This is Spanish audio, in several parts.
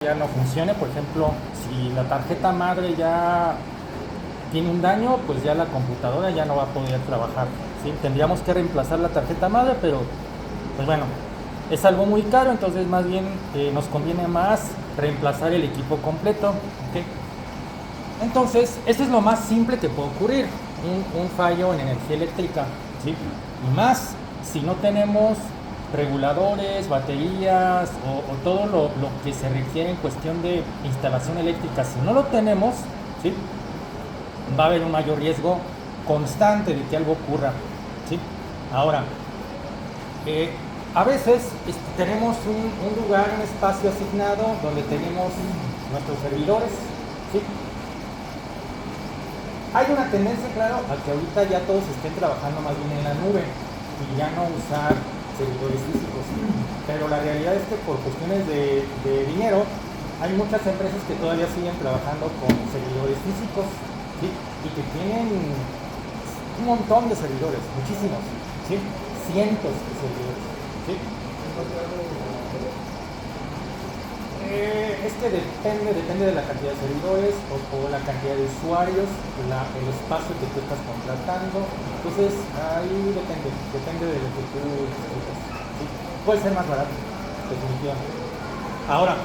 ya no funcione. Por ejemplo, si la tarjeta madre ya tiene un daño, pues ya la computadora ya no va a poder trabajar, ¿sí? Tendríamos que reemplazar la tarjeta madre, pero pues bueno, es algo muy caro, entonces más bien nos conviene más reemplazar el equipo completo, ¿ok? Entonces, esto es lo más simple que puede ocurrir, un fallo en energía eléctrica, ¿sí? Y más si no tenemos reguladores, baterías o todo lo que se requiere en cuestión de instalación eléctrica. Si no lo tenemos, ¿sí?, va a haber un mayor riesgo constante de que algo ocurra, ¿sí? Ahora, a veces tenemos un lugar, un espacio asignado donde tenemos nuestros servidores, ¿sí? Hay una tendencia, claro, a que ahorita ya todos estén trabajando más bien en la nube y ya no usar servidores físicos. Pero la realidad es que por cuestiones de dinero, hay muchas empresas que todavía siguen trabajando con servidores físicos, ¿sí? Y que tienen un montón de servidores, muchísimos, ¿sí? Cientos de servidores, ¿sí? Es que depende de la cantidad de servidores o la cantidad de usuarios, el espacio que tú estás contratando. Entonces ahí depende de lo que tú necesitas, ¿sí? Puede ser más barato, definitivamente. Ahora,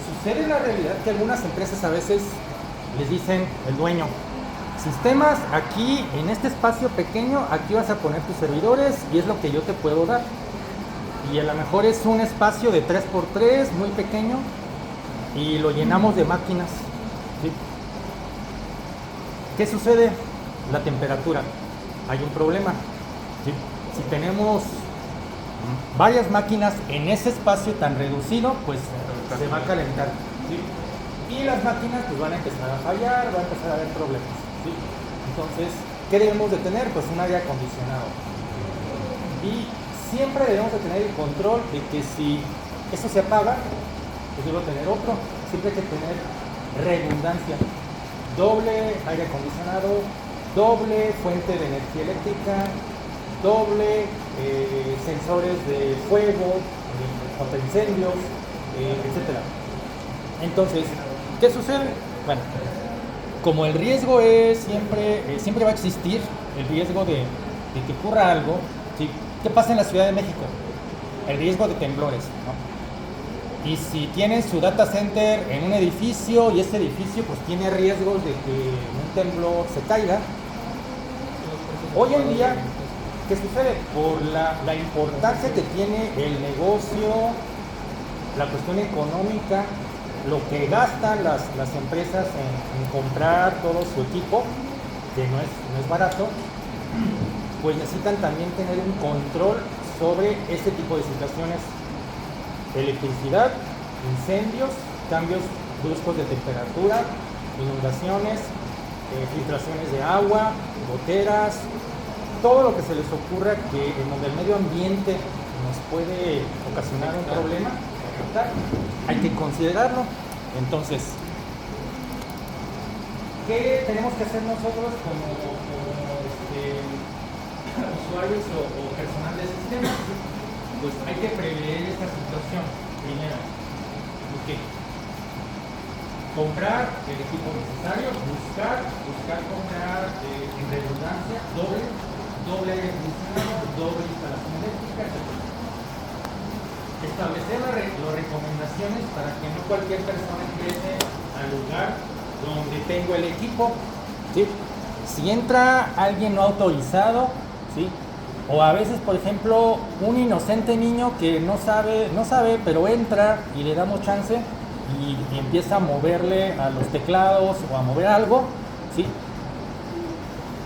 sucede la realidad que algunas empresas a veces les dicen el dueño: sistemas, aquí en este espacio pequeño, aquí vas a poner tus servidores y es lo que yo te puedo dar. Y a lo mejor es un espacio de 3x3 muy pequeño y lo llenamos de máquinas, ¿sí? ¿Qué sucede? La temperatura. Hay un problema, ¿sí? Si tenemos varias máquinas en ese espacio tan reducido, pues se va a calentar, ¿sí? Y las máquinas pues van a empezar a fallar, va a empezar a haber problemas, ¿sí? Entonces, ¿qué debemos de tener? Pues un aire acondicionado. Y siempre debemos de tener el control de que si eso se apaga, pues debo tener otro. Siempre hay que tener redundancia. Doble aire acondicionado, doble fuente de energía eléctrica, doble sensores de fuego, contra incendios, etcétera. Entonces, ¿qué sucede? Bueno, como el riesgo es siempre va a existir el riesgo de que ocurra algo, ¿sí? ¿Qué pasa en la Ciudad de México? El riesgo de temblores, ¿no? Y si tienes su data center en un edificio y ese edificio pues tiene riesgos de que un temblor se caiga, hoy en día, ¿qué sucede? Por la importancia que tiene el negocio, la cuestión económica, lo que gastan las empresas en comprar todo su equipo, que no es barato, pues necesitan también tener un control sobre este tipo de situaciones: electricidad, incendios, cambios bruscos de temperatura, inundaciones, filtraciones de agua, goteras, todo lo que se les ocurra que en donde el medio ambiente nos puede ocasionar un problema, hay que considerarlo. Entonces, ¿qué tenemos que hacer nosotros como usuarios o personal del sistema? Pues hay que prever esta situación. Primero, ¿qué? Comprar el equipo necesario, buscar comprar en redundancia, doble aire acondicionado, doble instalación eléctrica, etc. Establecer las recomendaciones para que no cualquier persona ingrese al lugar donde tengo el equipo, ¿sí? Si entra alguien no autorizado, ¿sí? O a veces, por ejemplo, un inocente niño que no sabe, pero entra y le damos chance y empieza a moverle a los teclados o a mover algo, ¿sí?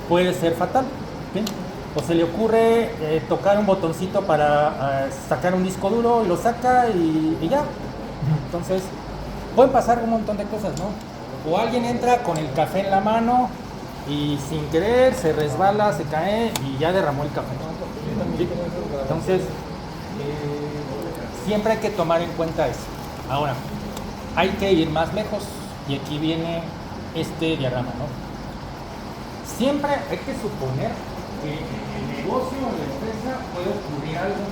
Puede ser fatal, ¿sí? O se le ocurre tocar un botoncito para sacar un disco duro y lo saca y ya. Entonces, pueden pasar un montón de cosas, ¿no? O alguien entra con el café en la mano y sin querer se resbala, se cae y ya derramó el café. ¿Sí? Entonces, siempre hay que tomar en cuenta eso. Ahora, hay que ir más lejos y aquí viene este diagrama, ¿no? Siempre hay que suponer que en el negocio o en la empresa puede ocurrir algo,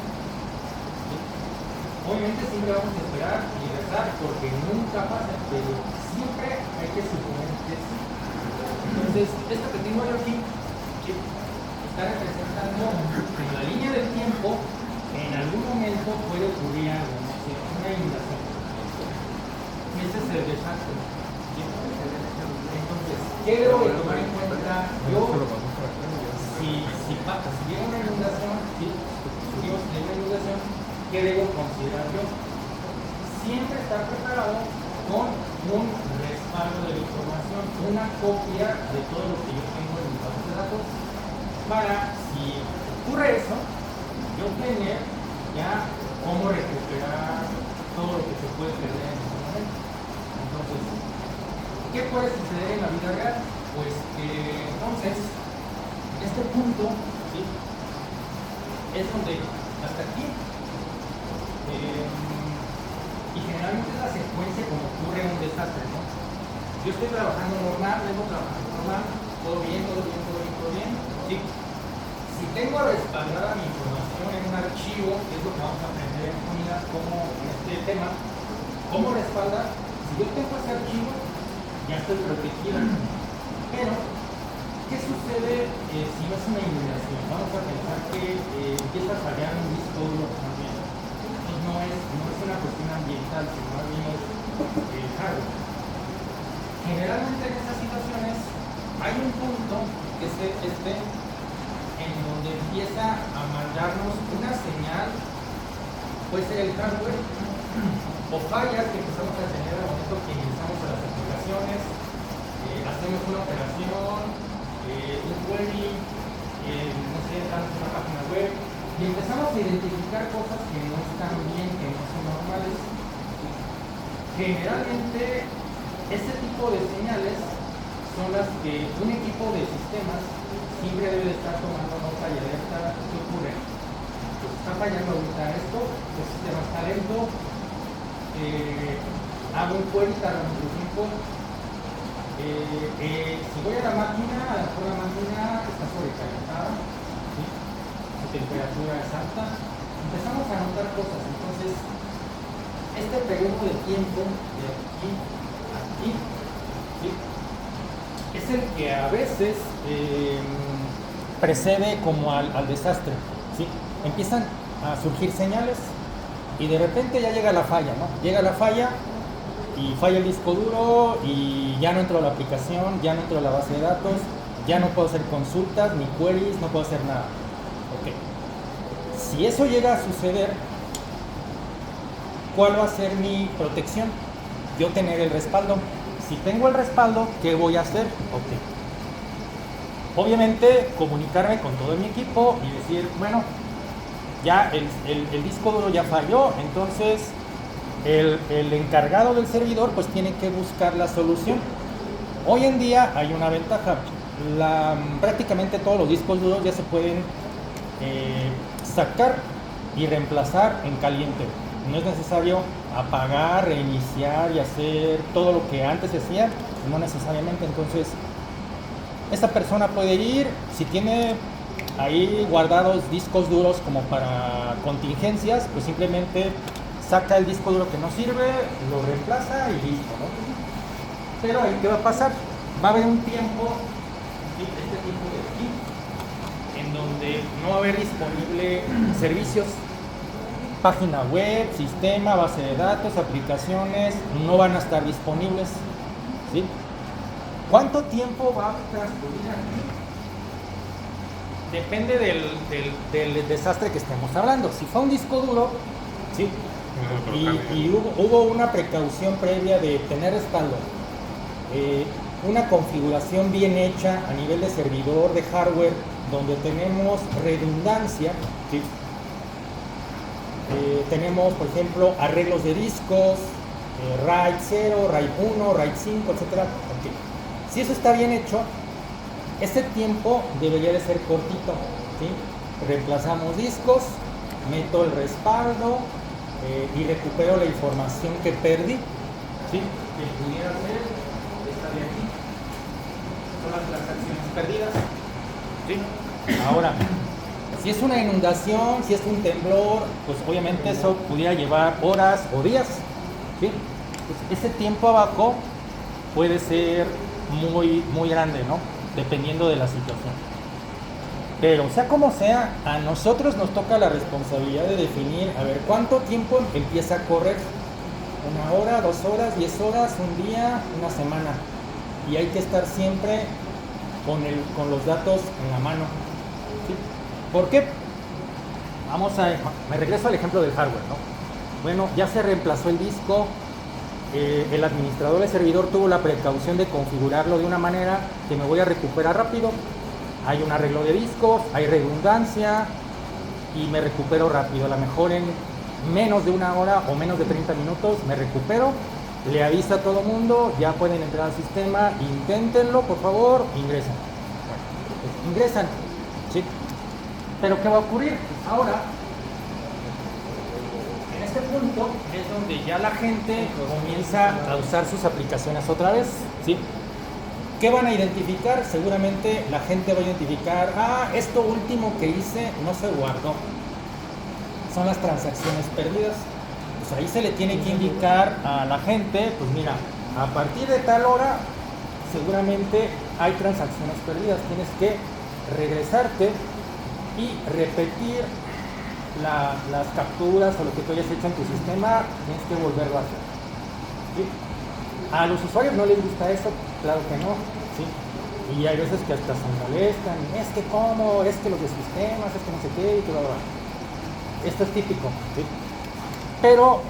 ¿sí? obviamente siempre vamos a esperar y rezar porque nunca pasa, pero siempre hay que suponer que sí. Entonces, esto que tengo yo aquí, está representando en la línea del tiempo, en algún momento puede ocurrir algo, no sé, una inundación. Ese es el desastre. Entonces, ¿qué debo de tomar en cuenta yo? Si llega una inundación, ¿qué debo considerar yo? Siempre estar preparado con un respaldo de la información, una copia de todo lo que yo tengo en mi base de datos, para si ocurre eso, yo tener ya cómo recuperar todo lo que se puede perder en ese momento. Entonces, ¿qué puede suceder en la vida real? Pues que entonces, este punto, ¿sí?, es donde hasta aquí, y generalmente es la secuencia como ocurre en un desastre, ¿no? Yo estoy trabajando normal, vengo trabajando normal, todo bien, ¿sí? Si tengo respaldada mi información en un archivo, que es lo que vamos a aprender en unidad, como en este tema, ¿cómo respaldar? Si yo tengo ese archivo, ya estoy protegido. Pero, ¿qué sucede si no es una inundación? Vamos a pensar que empieza a fallar un disco duro también. Entonces no es una cuestión ambiental, sino más bien es hardware. Generalmente en estas situaciones hay un punto, que es este, en donde empieza a mandarnos una señal, puede ser el hardware, o fallas que empezamos a tener al momento que ingresamos a las aplicaciones, hacemos una operación, un query, no sé, entramos a una página web y empezamos a identificar cosas que no están bien, que no son normales. Generalmente, este tipo de señales son las que un equipo de sistemas siempre debe de estar tomando nota y alerta. ¿Qué ocurre? Pues está fallando ahorita esto, el sistema está lento, hago un query, tarda mucho tiempo. Si voy a la máquina, a lo mejor la máquina está sobrecalentada, ¿sí?, su temperatura es alta, empezamos a notar cosas. Entonces, este periodo de tiempo de aquí a aquí, ¿sí?, es el que a veces precede como al desastre, ¿sí? Empiezan a surgir señales y de repente ya llega la falla, ¿no? Llega la falla y falla el disco duro y ya no entro a la aplicación, ya no entro a la base de datos, ya no puedo hacer consultas ni queries, no puedo hacer nada. Ok. Si eso llega a suceder, ¿cuál va a ser mi protección? Yo tener el respaldo. Si tengo el respaldo, ¿qué voy a hacer? Ok. Obviamente, comunicarme con todo mi equipo y decir, bueno, ya el disco duro ya falló, entonces el encargado del servidor pues tiene que buscar la solución. Hoy en día hay una ventaja. Prácticamente todos los discos duros ya se pueden sacar y reemplazar en caliente. No es necesario apagar, reiniciar y hacer todo lo que antes se hacía, no necesariamente. Entonces, esta persona puede ir, si tiene ahí guardados discos duros como para contingencias, pues simplemente saca el disco duro que no sirve, lo reemplaza y listo, ¿no? Pero ahí, ¿qué va a pasar? Va a haber un tiempo, este tiempo de aquí, en donde no va a haber disponible servicios, página web, sistema, base de datos, aplicaciones, no van a estar disponibles, ¿sí? ¿Cuánto tiempo va a transcurrir aquí? Depende del desastre que estemos hablando. Si fue un disco duro, ¿sí?, y hubo una precaución previa de tener respaldo, una configuración bien hecha a nivel de servidor, de hardware, donde tenemos redundancia, ¿sí? Tenemos, por ejemplo, arreglos de discos, RAID 0, RAID 1, RAID 5, etc. Okay. Si eso está bien hecho, este tiempo debería de ser cortito, ¿sí? Reemplazamos discos, meto el respaldo y recupero la información que perdí, ¿sí? Que pudiera ser esta de aquí. Son las transacciones perdidas, ¿sí? Ahora, Si es una inundación, si es un temblor, pues obviamente eso pudiera llevar horas o días, ¿sí? Pues ese tiempo abajo puede ser muy grande, ¿no? Dependiendo de la situación. Pero sea como sea, a nosotros nos toca la responsabilidad de definir, a ver, ¿cuánto tiempo empieza a correr? 1 hora, 2 horas, 10 horas, un día, una semana. Y hay que estar siempre con los datos en la mano. ¿Sí? ¿Por qué? Me regreso al ejemplo del hardware, ¿no? Bueno, ya se reemplazó el disco, el administrador del servidor tuvo la precaución de configurarlo de una manera que me voy a recuperar rápido. Hay un arreglo de discos, hay redundancia y me recupero rápido. A lo mejor en menos de 1 hora o menos de 30 minutos me recupero. Le aviso a todo el mundo, ya pueden entrar al sistema, inténtenlo, por favor, ingresan. Bueno, pues ingresan, ¿sí? Pero ¿qué va a ocurrir? Pues ahora, en este punto es donde ya la gente comienza a usar sus aplicaciones otra vez, ¿sí? ¿Qué van a identificar? Seguramente la gente va a identificar, esto último que hice no se guardó. Son las transacciones perdidas. Pues ahí se le tiene que indicar a la gente, pues mira, a partir de tal hora seguramente hay transacciones perdidas. Tienes que regresarte y repetir las capturas o lo que tú hayas hecho en tu sistema, tienes que volverlo a hacer. ¿Sí? A los usuarios no les gusta eso, claro que no, ¿sí? Y hay veces que hasta se molestan, es que cómo, es que los de sistemas, es que no sé qué, y bla, bla, bla. Esto es típico, ¿sí? Pero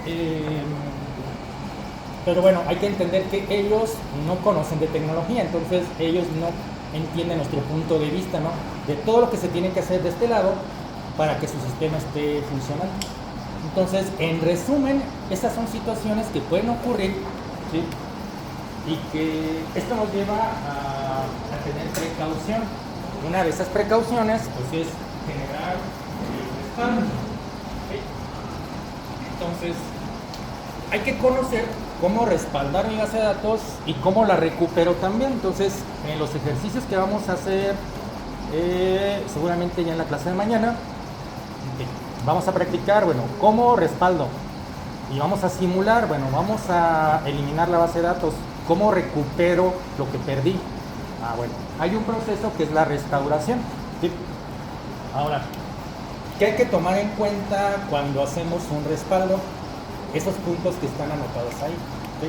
bueno, hay que entender que ellos no conocen de tecnología, entonces ellos no entienden nuestro punto de vista, ¿no? De todo lo que se tiene que hacer de este lado para que su sistema esté funcionando. Entonces, en resumen, estas son situaciones que pueden ocurrir, ¿sí? Y que esto nos lleva a tener precaución. Una de esas precauciones, pues, es generar respaldo. ¿Sí? Entonces, hay que conocer cómo respaldar mi base de datos y cómo la recupero también. Entonces, en los ejercicios que vamos a hacer, seguramente ya en la clase de mañana, vamos a practicar, bueno, cómo respaldo. Y vamos a simular, bueno, vamos a eliminar la base de datos. ¿Cómo recupero lo que perdí? Bueno, hay un proceso que es la restauración, ¿sí? Ahora, ¿qué hay que tomar en cuenta cuando hacemos un respaldo? Esos puntos que están anotados ahí, ¿sí?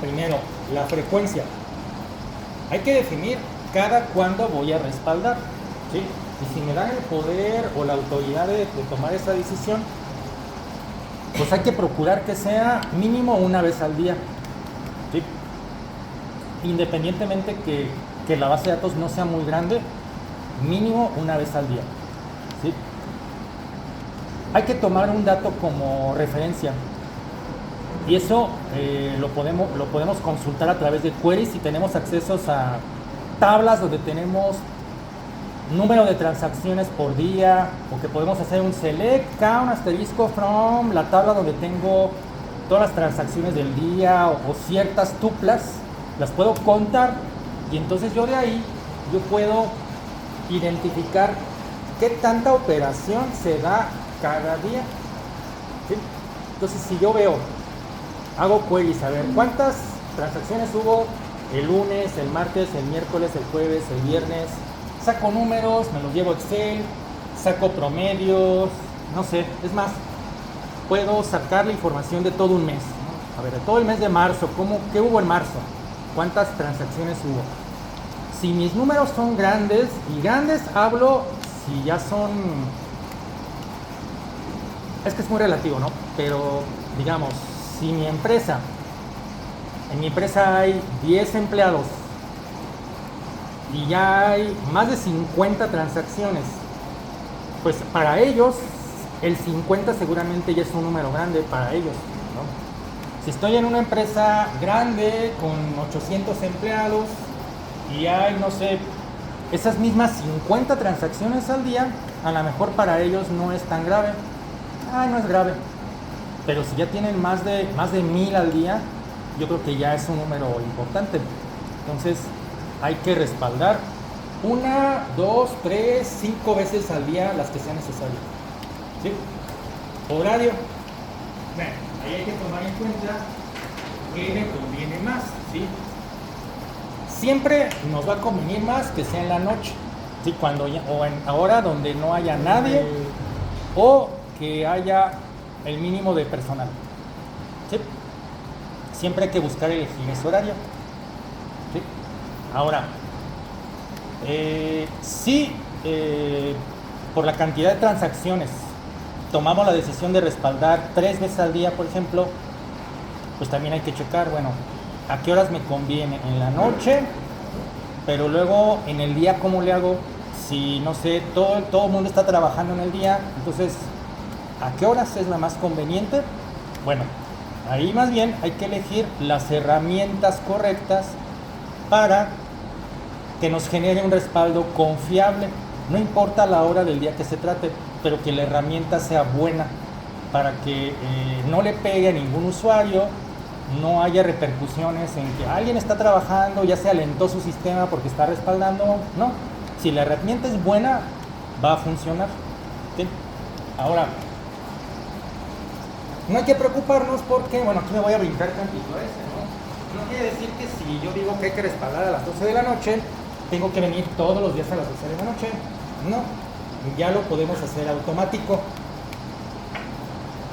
Primero, la frecuencia. Hay que definir cada cuándo voy a respaldar, ¿sí? Y si me dan el poder o la autoridad de tomar esa decisión, pues hay que procurar que sea mínimo una vez al día, ¿sí? Independientemente que la base de datos no sea muy grande, mínimo una vez al día, ¿sí? Hay que tomar un dato como referencia y eso lo podemos consultar a través de queries si tenemos accesos a tablas donde tenemos número de transacciones por día, o que podemos hacer un select count asterisco from la tabla donde tengo todas las transacciones del día o ciertas tuplas, las puedo contar y entonces yo de ahí yo puedo identificar qué tanta operación se da cada día, ¿sí? Entonces si yo hago queries, a ver cuántas transacciones hubo el lunes, el martes, el miércoles, el jueves, el viernes, saco números, me los llevo a Excel, saco promedios, no sé, es más, puedo sacar la información de todo un mes, ¿no? A ver, de todo el mes de marzo, ¿qué hubo en marzo? ¿Cuántas transacciones hubo? Si mis números son grandes, y grandes hablo si ya son, es que es muy relativo, ¿no? Pero digamos, si en mi empresa hay 10 empleados y ya hay más de 50 transacciones, pues para ellos el 50 seguramente ya es un número grande para ellos, ¿no? Si estoy en una empresa grande con 800 empleados y hay, no sé, esas mismas 50 transacciones al día, a lo mejor para ellos no es tan grave. No es grave. Pero si ya tienen más de 1000 al día, yo creo que ya es un número importante. Entonces hay que respaldar 1, 2, 3, 5 veces al día, las que sea necesario. ¿Sí? Horario. Bueno, ahí hay que tomar en cuenta qué me conviene más, ¿sí? Siempre nos va a convenir más que sea en la noche, ¿sí? Cuando o en ahora donde no haya nadie o que haya el mínimo de personal, ¿sí? Siempre hay que buscar elegir ese horario, ¿sí? Ahora, si por la cantidad de transacciones tomamos la decisión de respaldar 3 veces al día, por ejemplo, pues también hay que checar, bueno, a qué horas me conviene en la noche, pero luego en el día, ¿cómo le hago? Si, no sé, todo el mundo está trabajando en el día, entonces, ¿a qué horas es la más conveniente? Bueno, ahí más bien hay que elegir las herramientas correctas para que nos genere un respaldo confiable. No importa la hora del día que se trate, pero que la herramienta sea buena para que no le pegue a ningún usuario, no haya repercusiones en que alguien está trabajando, ya se alentó su sistema porque está respaldando. No, si la herramienta es buena, va a funcionar. ¿Sí? Ahora, no hay que preocuparnos porque, bueno, aquí me voy a brincar tantito ¿no? No quiere decir que si yo digo que hay que respaldar a las 12 de la noche, tengo que venir todos los días a las 12 de la noche. No, ya lo podemos hacer automático.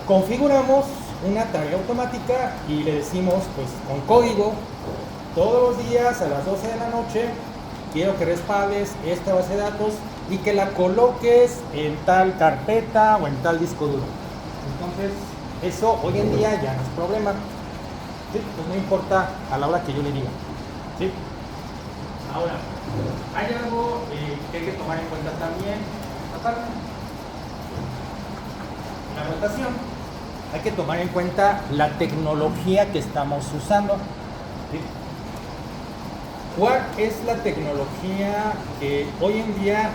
Configuramos una tarea automática y le decimos, pues con código, todos los días a las 12 de la noche quiero que respaldes esta base de datos y que la coloques en tal carpeta o en tal disco duro. Entonces, eso hoy en día ya no es problema. ¿Sí? Pues no importa a la hora que yo le diga. ¿Sí? Ahora, hay algo que hay que tomar en cuenta también, aparte, la rotación. Hay que tomar en cuenta la tecnología que estamos usando. ¿Sí? ¿Cuál es la tecnología que hoy en día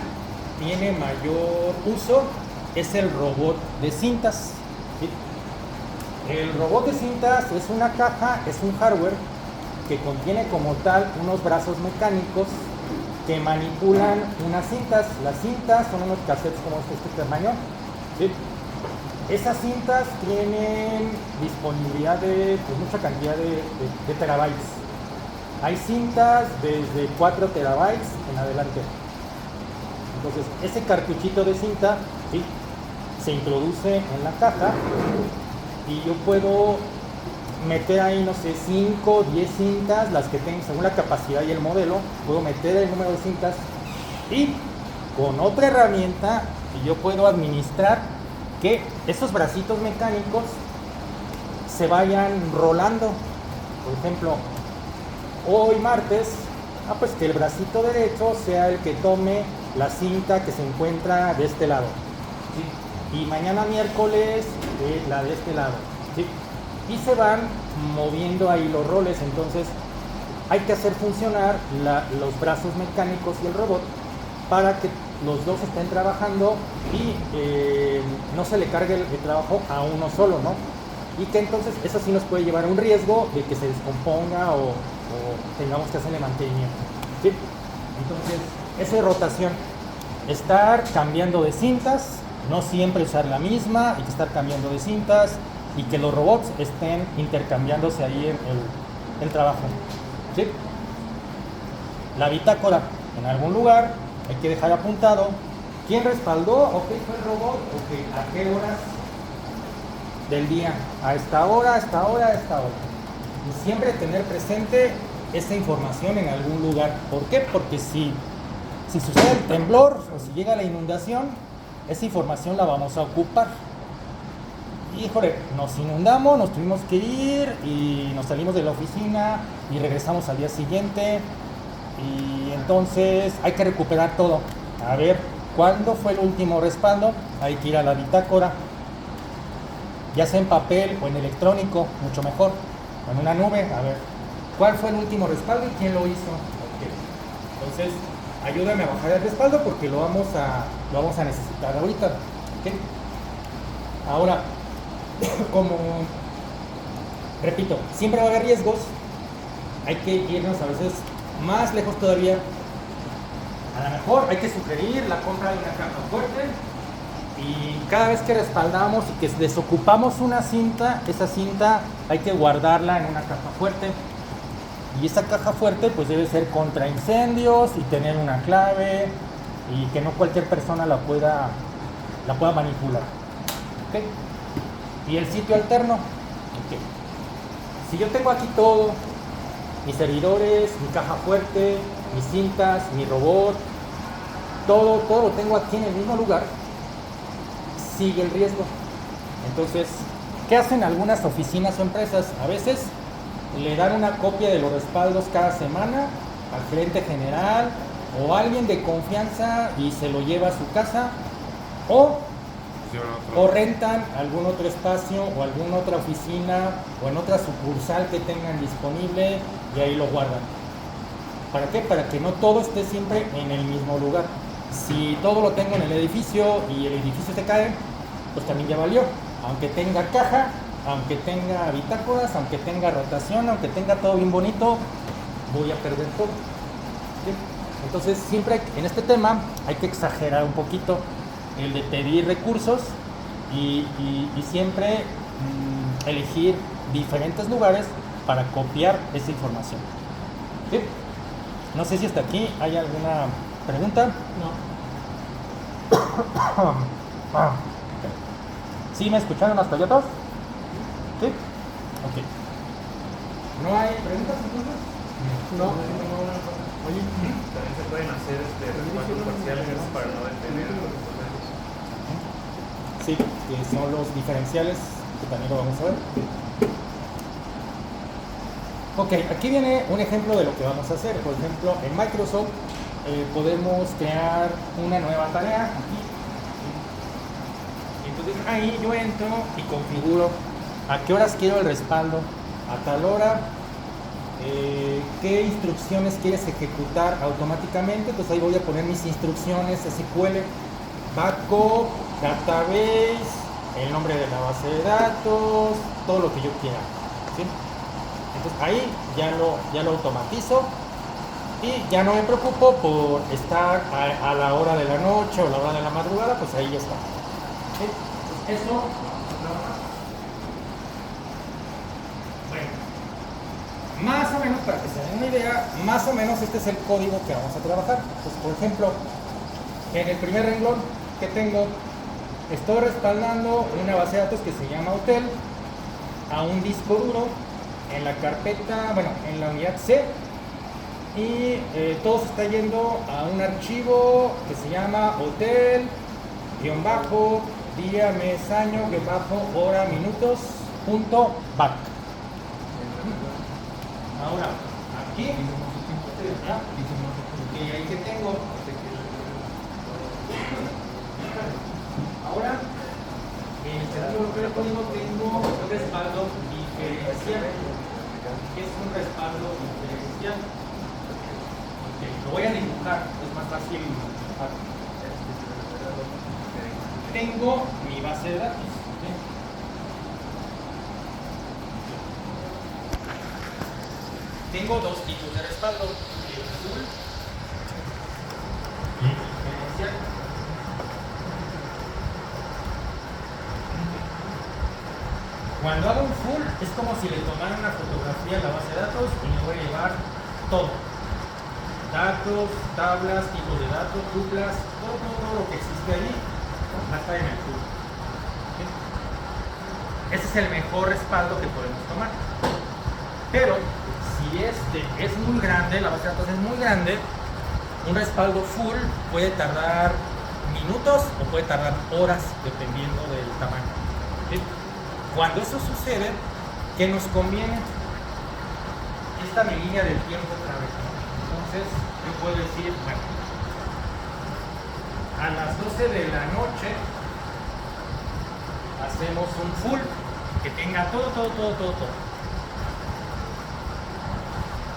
tiene mayor uso? Es el robot de cintas. ¿Sí? El robot de cintas es una caja, es un hardware que contiene como tal unos brazos mecánicos que manipulan unas cintas. Las cintas son unos cassettes como este tamaño. ¿Sí? Esas cintas tienen disponibilidad de mucha cantidad de terabytes. Hay cintas desde 4 terabytes en adelante. Entonces, ese cartuchito de cinta, ¿sí?, se introduce en la caja y yo puedo meter ahí, no sé, 5, 10 cintas, las que tengo según la capacidad y el modelo. Puedo meter el número de cintas y con otra herramienta yo puedo administrar que esos bracitos mecánicos se vayan rolando. Por ejemplo, hoy martes, pues que el bracito derecho sea el que tome la cinta que se encuentra de este lado, ¿sí? Y mañana miércoles la de este lado, ¿sí? Y se van moviendo ahí los roles. Entonces hay que hacer funcionar los brazos mecánicos y el robot para que los dos estén trabajando y no se le cargue el trabajo a uno solo, ¿no? Y que entonces eso sí nos puede llevar a un riesgo de que se descomponga o tengamos que hacerle mantenimiento, ¿sí? Entonces, esa es rotación. Estar cambiando de cintas, no siempre usar la misma, hay que estar cambiando de cintas y que los robots estén intercambiándose ahí en el trabajo, ¿sí? La bitácora en algún lugar. Hay que dejar apuntado quién respaldó, o qué fue el robot, a qué horas del día, a esta hora, a esta hora, a esta hora. Y siempre tener presente esta información en algún lugar. ¿Por qué? Porque si sucede el temblor o si llega la inundación, esa información la vamos a ocupar. Híjole, nos inundamos, nos tuvimos que ir y nos salimos de la oficina y regresamos al día siguiente. Y entonces hay que recuperar todo. A ver, ¿cuándo fue el último respaldo? Hay que ir a la bitácora, ya sea en papel o en electrónico, mucho mejor, o en una nube. A ver, ¿cuál fue el último respaldo y quién lo hizo? Okay. Entonces, ayúdame a bajar el respaldo porque lo vamos a necesitar ahorita. ¿Okay? Ahora, como repito, siempre va a haber riesgos. Hay que irnos a veces más lejos todavía. A lo mejor hay que sugerir la compra de una caja fuerte y cada vez que respaldamos y que desocupamos una cinta, esa cinta hay que guardarla en una caja fuerte. Y esa caja fuerte pues debe ser contra incendios y tener una clave y que no cualquier persona la pueda manipular. ¿Okay? Y el sitio alterno. Okay. Si yo tengo aquí todo, mis servidores, mi caja fuerte, mis cintas, mi robot, todo lo tengo aquí en el mismo lugar, sigue el riesgo. Entonces, ¿qué hacen algunas oficinas o empresas? A veces le dan una copia de los respaldos cada semana al gerente general o a alguien de confianza y se lo lleva a su casa, o rentan algún otro espacio o alguna otra oficina o en otra sucursal que tengan disponible y ahí lo guardan. ¿Para qué? Para que no todo esté siempre en el mismo lugar. Si todo lo tengo en el edificio y el edificio se cae, pues también ya valió. Aunque tenga caja, aunque tenga bitácoras, aunque tenga rotación, aunque tenga todo bien bonito, voy a perder todo. ¿Sí? Entonces siempre en este tema hay que exagerar un poquito el de pedir recursos y siempre elegir diferentes lugares para copiar esa información. ¿Sí? No sé si hasta aquí hay alguna pregunta. No. ¿Sí me escucharon hasta allá todos? ¿Sí? Ok. ¿No hay preguntas entonces? No. Oye, también se pueden hacer respaldos parciales para no detener los procesos. Sí, que son los diferenciales, que también lo vamos a ver. Ok, aquí viene un ejemplo de lo que vamos a hacer. Por ejemplo, en Microsoft podemos crear una nueva tarea aquí. Entonces ahí yo entro y configuro a qué horas quiero el respaldo, a tal hora, qué instrucciones quieres ejecutar automáticamente. Entonces ahí voy a poner mis instrucciones SQL, backup, database, el nombre de la base de datos, todo lo que yo quiera, ¿sí? Entonces ahí ya lo automatizo y ya no me preocupo por estar a la hora de la noche o la hora de la madrugada, pues ahí ya está. ¿Sí? Entonces, eso, bueno, más o menos para que se den una idea, más o menos este es el código que vamos a trabajar. Entonces, por ejemplo, en el primer renglón que tengo, estoy respaldando una base de datos que se llama hotel a un disco duro en la carpeta, bueno, en la unidad C, y todo se está yendo a un archivo que se llama hotel día, mes, año, hora, minutos, .back. Ahora, aquí, y ahí que tengo, ahora, en el cenáculo de código tengo un respaldo diferencial. ¿Qué es un respaldo diferencial? Okay, lo voy a dibujar, es más fácil dibujar. Tengo mi base de datos. ¿Sí? Tengo dos tipos de respaldo, el full y el diferencial. Cuando hago un full es como si le tomara una fotografía a la base de datos y me voy a llevar todo. Datos, tablas, tipos de datos, tuplas, todo lo que existe ahí va a estar en el full. ¿Sí? Ese es el mejor respaldo que podemos tomar. Pero si este es muy grande, la base de datos es muy grande, un respaldo full puede tardar minutos o puede tardar horas dependiendo del tamaño. ¿Sí? Cuando eso sucede, ¿qué nos conviene? Esta mi línea del tiempo otra vez, ¿no? Entonces, yo puedo decir, bueno, a las 12 de la noche hacemos un full que tenga todo.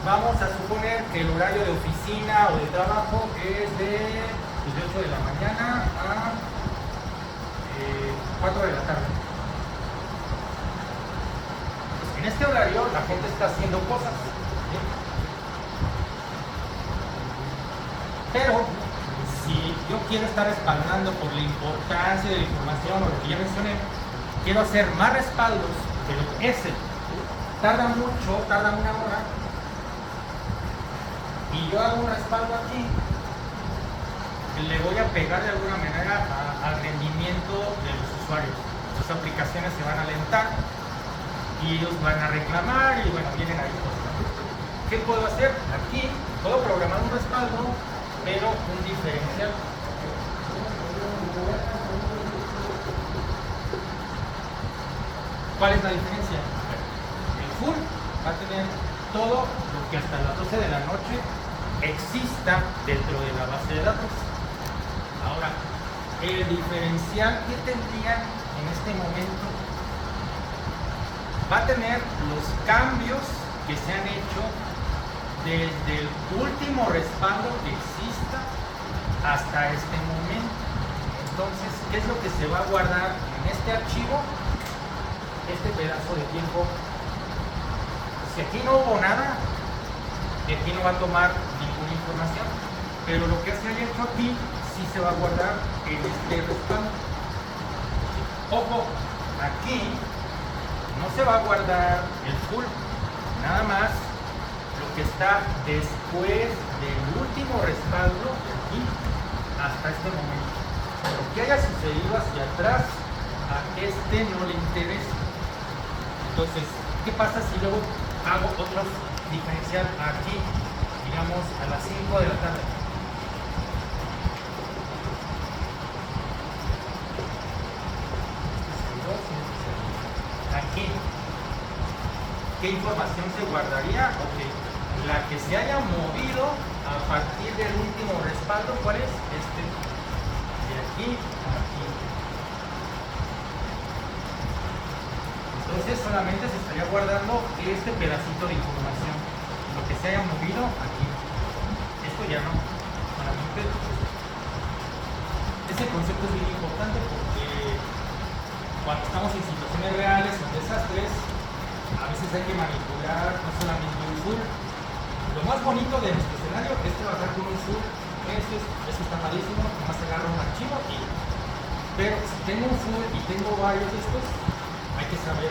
Vamos a suponer que el horario de oficina o de trabajo es de 8 de la mañana a 4 de la tarde. En este horario la gente está haciendo cosas, ¿sí? Pero yo quiero estar respaldando por la importancia de la información o lo que ya mencioné, quiero hacer más respaldos, pero ese tarda mucho, tarda una hora, y yo hago un respaldo aquí, le voy a pegar de alguna manera al rendimiento de los usuarios. Sus aplicaciones se van a alentar y ellos van a reclamar y bueno, vienen ahí cosas. ¿Qué puedo hacer? Aquí puedo programar un respaldo, pero un diferencial. ¿Cuál es la diferencia? El full va a tener todo lo que hasta las 12 de la noche exista dentro de la base de datos. Ahora, el diferencial que tendría en este momento va a tener los cambios que se han hecho desde el último respaldo que exista hasta este momento. Entonces, ¿qué es lo que se va a guardar en este archivo? Este pedazo de tiempo. Si aquí no hubo nada, de aquí no va a tomar ninguna información, pero lo que se haya hecho aquí sí se va a guardar en este respaldo. Ojo, aquí no se va a guardar el full, nada más lo que está después del último respaldo de aquí hasta este momento. Lo que haya sucedido hacia atrás, a este no le interesa. Entonces, ¿qué pasa si luego hago otro diferencial aquí, digamos a las 5 de la tarde? Aquí, ¿qué información se guardaría? Ok, la que se haya movido a partir del último respaldo, ¿cuál es? Este, de aquí a aquí. Entonces solamente se estaría guardando este pedacito de información, lo que se haya movido aquí. Esto ya no, solamente ese concepto es muy importante porque cuando estamos en situaciones reales o desastres, a veces hay que manipular no solamente un full. Lo más bonito de nuestro escenario es trabajar con un full. Eso está malísimo, nomás agarro un archivo y... Pero si tengo un full y tengo varios de estos, hay que saber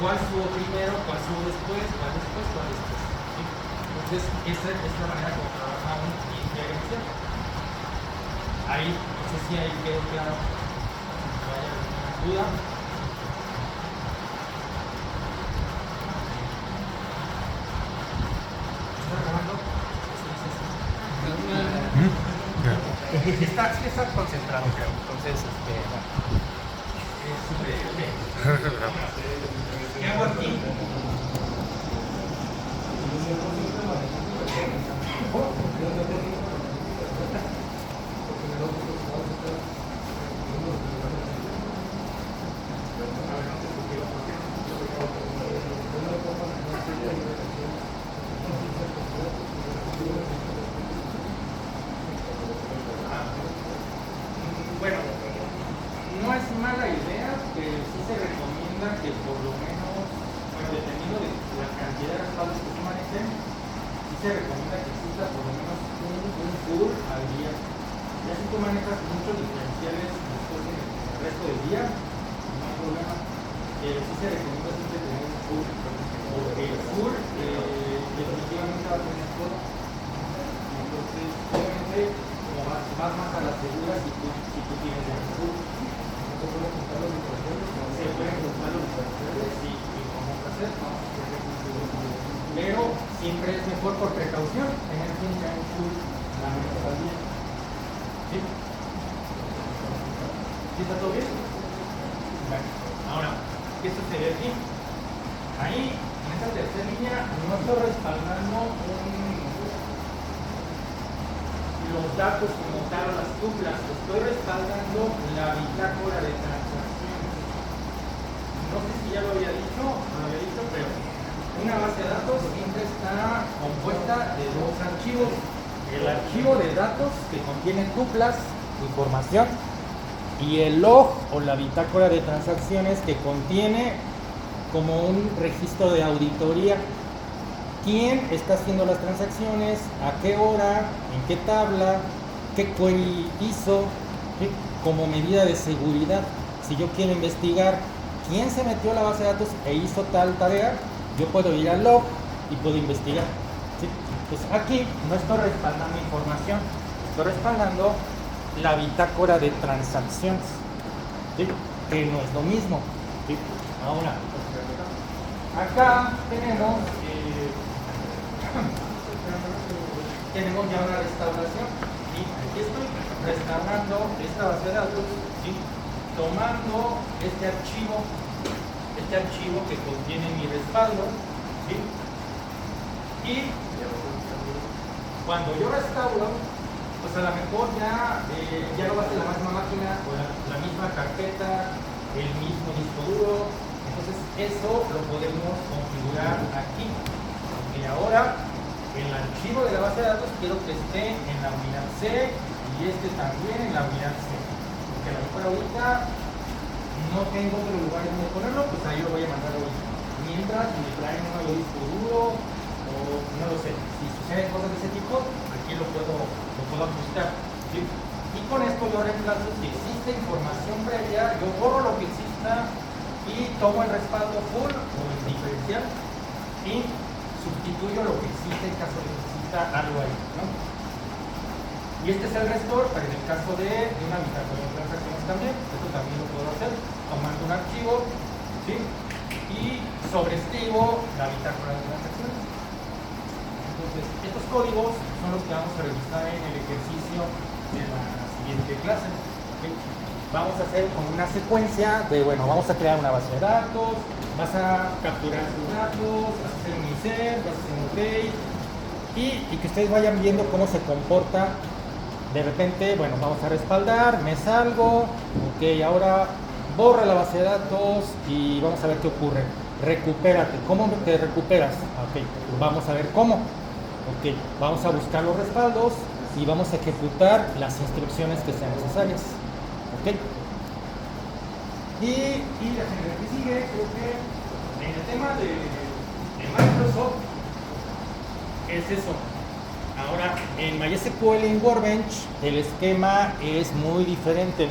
cuál subo primero, cuál subo después, cuál después, cuál después. ¿Sí? Entonces, esa es la manera como trabaja un diferencial. Ahí, no sé si ahí quedó claro. Si hay alguna duda. ¿Está grabando? Está concentrado, creo. Entonces, ¿qué hago aquí? Bueno, no es mala idea, pero sí se recomienda que por lo menos, bueno, dependiendo de la cantidad de respaldos que se manejen, sí se recomienda que exista por lo menos un full al día. Ya si tú manejas muchos diferenciales después en el resto del día, no hay problema, pero sí se recomienda siempre tener un full, porque el full definitivamente va a tener todo. Entonces, obviamente, como vas más a la segura si tú tienes el full. ¿Se pueden contar los diferenciales? Sí, y cómo hacer, ¿no? Pero siempre es mejor por precaución tener siempre un full la menos al día. ¿Sí? ¿Sí está todo bien? Bueno, ahora, ¿qué sucede aquí? Ahí, en esta tercera línea, no estoy respaldando los datos como tal o las tuplas, estoy respaldando la bitácora de transacciones. No sé si ya lo había dicho, pero una base de datos siempre está compuesta de dos archivos. El archivo de datos que contiene tuplas, información, y el log o la bitácora de transacciones que contiene como un registro de auditoría. ¿Quién está haciendo las transacciones? ¿A qué hora? ¿En qué tabla? qué query hizo, ¿sí? Como medida de seguridad. Si yo quiero investigar quién se metió a la base de datos e hizo tal tarea, yo puedo ir al log y puedo investigar, ¿sí? Pues aquí no estoy respaldando información, estoy respaldando la bitácora de transacciones, ¿sí? Que no es lo mismo, ¿sí? Ahora, acá tenemos ya una restauración, ¿sí? Aquí estoy restaurando esta base de datos, ¿sí? Tomando este archivo que contiene mi respaldo, ¿sí? Y cuando yo restauro, pues a lo mejor ya no va a ser la misma máquina o la misma carpeta, el mismo disco duro. Entonces eso lo podemos configurar aquí. Y ahora el archivo de la base de datos quiero que esté en la unidad C y este también en la unidad C. Porque a lo mejor ahorita no tengo otro lugar donde ponerlo, pues ahí lo voy a mandar ahorita. Mientras me traen un nuevo disco duro o no lo sé. Si suceden cosas de ese tipo, aquí lo puedo ajustar, ¿sí? Y con esto yo reemplazo si existe información previa, yo borro lo que exista y tomo el respaldo full o el diferencial y sustituyo lo que existe en caso de que exista algo ahí, ¿no? Y este es el restore, pero en el caso de una bitácora de transacciones también, esto también lo puedo hacer tomando un archivo, ¿sí? Y sobreescribo la bitácora de transacciones. Entonces, estos códigos son los que vamos a revisar en el ejercicio de la siguiente clase, ¿sí? Vamos a hacer como una secuencia de, bueno, vamos a crear una base de datos, vas a capturar tus datos, vas a hacer un insert, vas a hacer un update y que ustedes vayan viendo cómo se comporta. De repente, bueno, vamos a respaldar, me salgo, ok, ahora borra la base de datos y vamos a ver qué ocurre. Recupérate, ¿cómo te recuperas? Ok, vamos a ver cómo. Ok, vamos a buscar los respaldos y vamos a ejecutar las instrucciones que sean necesarias. Ok. Y la gente que sigue, creo que en el tema de Microsoft es eso. Ahora, en MySQL en Workbench el esquema es muy diferente.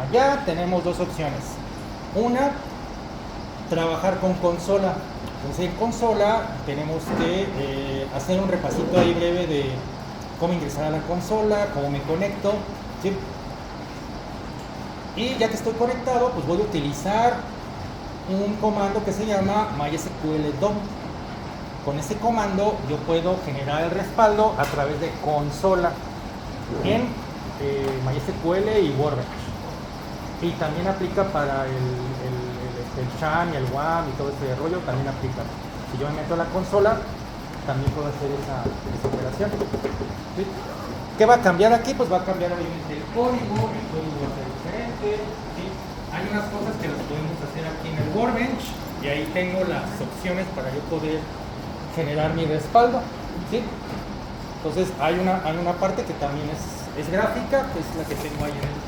Allá tenemos dos opciones. Una, trabajar con consola. Entonces en consola tenemos que hacer un repasito ahí breve de cómo ingresar a la consola, cómo me conecto, ¿sí? Y ya que estoy conectado, pues voy a utilizar un comando que se llama MySQL DOM. Con ese comando yo puedo generar el respaldo a través de consola en MySQL y Workbench. Y también aplica para el SHAN y el WAM y todo ese rollo, también aplica. Si yo me meto a la consola, también puedo hacer esa operación, ¿sí? ¿Qué va a cambiar aquí? Pues va a cambiar obviamente el código va a ser diferente, ¿sí? Hay unas cosas que las podemos hacer aquí en el Workbench y ahí tengo las opciones para yo poder generar mi respaldo, ¿sí? Entonces hay una parte que también es gráfica, que es la que tengo ahí en el